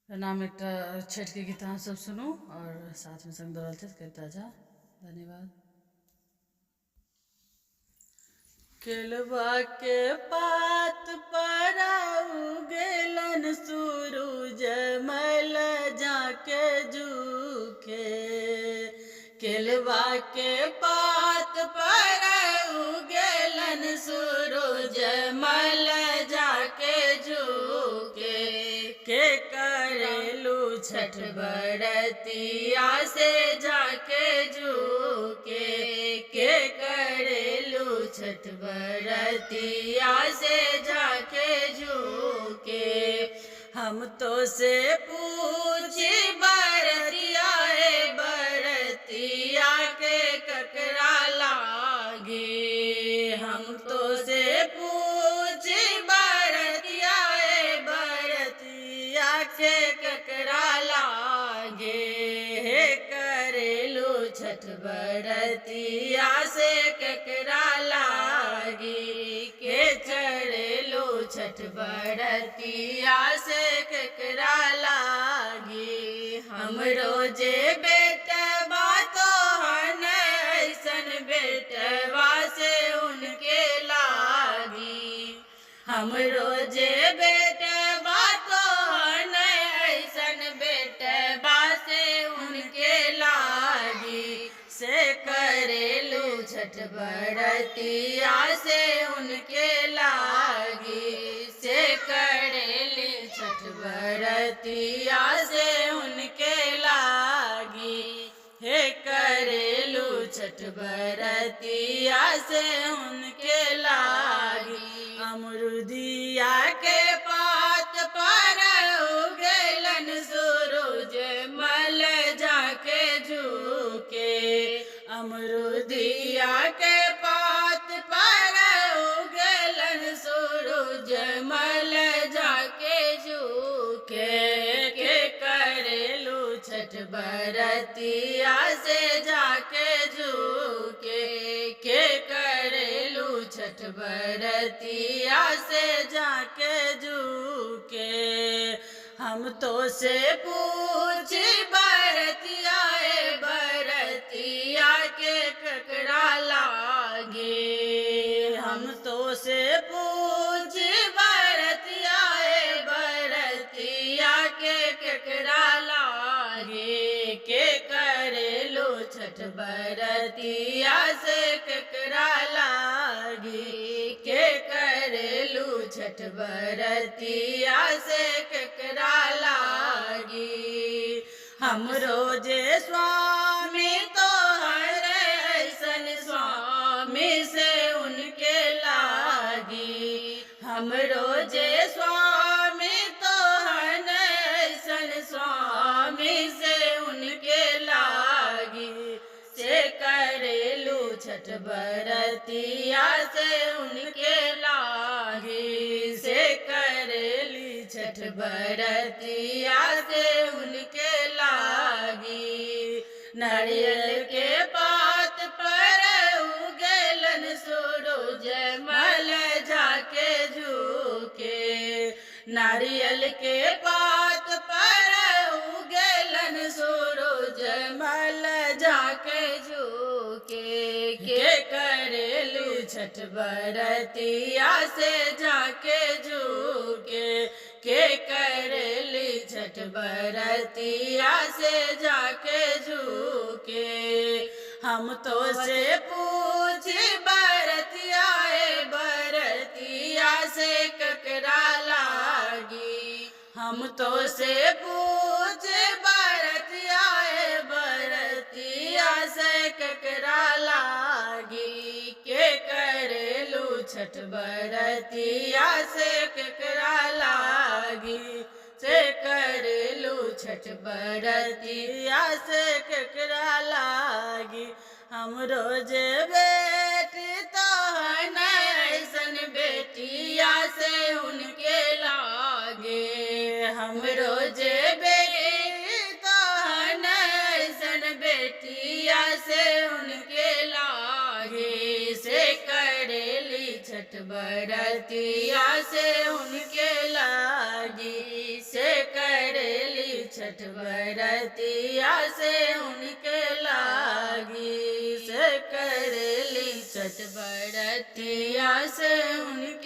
नाम एक छठ के गीत अहाँ सब सुनू और साथ में संग दौड़ल छथि कविता झा। धन्यवाद। केलवा के पात पर उगेलन सूरज मल जाके झुके। केलवा के पात पर उगेलन सूरज मल जाके झुके। के करेलू छठ बरतिया से जाके झुके। के करेलू छठ बरतिया से जाके झुके। हम तो से पूछी बरतिया बरतिया के ककरा लागे। हम तो से पूछी बरतिया बरतिया के ककरा लागे। करेलू छठ बरतिया से ककरा लागी। के चढ़ेलू छठ बरतिया से ककरा लागी। हम रोजे बेटवा तो हन ऐसन बेटवा से उनके लागी। हम रोजे बेटवा तो हन ऐसन बेटवा से उनके लागी। से करेलू छठ बरतिया से उनके लागी। से करेली छठ बरतिया से उनके लागी। हे करेलू छठ बरतिया से उनके लागी। अमरुदिया के पात पर उगेलन सूरज मल जाके झुके। अमरुदिया के पात पर उगेलन सूरज मल जाके झुके। के करेलू छठ बरतिया से जाके झुके। के करेलू छठ बरतिया से जाके झुके। हम तो से पूछी बरतिया बरतिया के ककरा लागे। हम तो से पूछी बरतिया बरतिया के ककरा लागे। के करेलू छठ बरतिया से ककरा लागी। के करेलू छठ बरतिया से ककरा लागी। हम रोजे स्वामी तो हर ऐसन स्वामी से उनके लागी। हम रोजे स्वामी तो हर ऐसन स्वामी से उनके लागी। से करेलू छठ बरतिया से उनके लागी। से करेली छठ बरतिया से उनके लागी। नारियल के पात पर उगेलन सूरज मल जाके झुके। नारियल के पात पर उगेलन सूरज मल जाके झुके। के करेलू छठ बरतिया से जाके झुके। के करेली छठ बरतिया से जाके झुके। हम तो से पूछी बरतिया बरतिया से ककरा लागी। हम तो से पूछे बरतिया बरतिया से ककरा लागी। के करेलू छठ बरतिया से ककरा लागी। से करेलू छठ बरतिया से ककरा लागी। हम रोजे बेटी तो हन ऐसन बेटिया से उनके लागे। हम रोजे बेटी तो हन ऐसन बेटिया से उनके लागे। से करेली छठ बरतिया से उनके लागी। से करेली छठ बरतिया से उनके लागी से करेली छठ बरतिया से उनके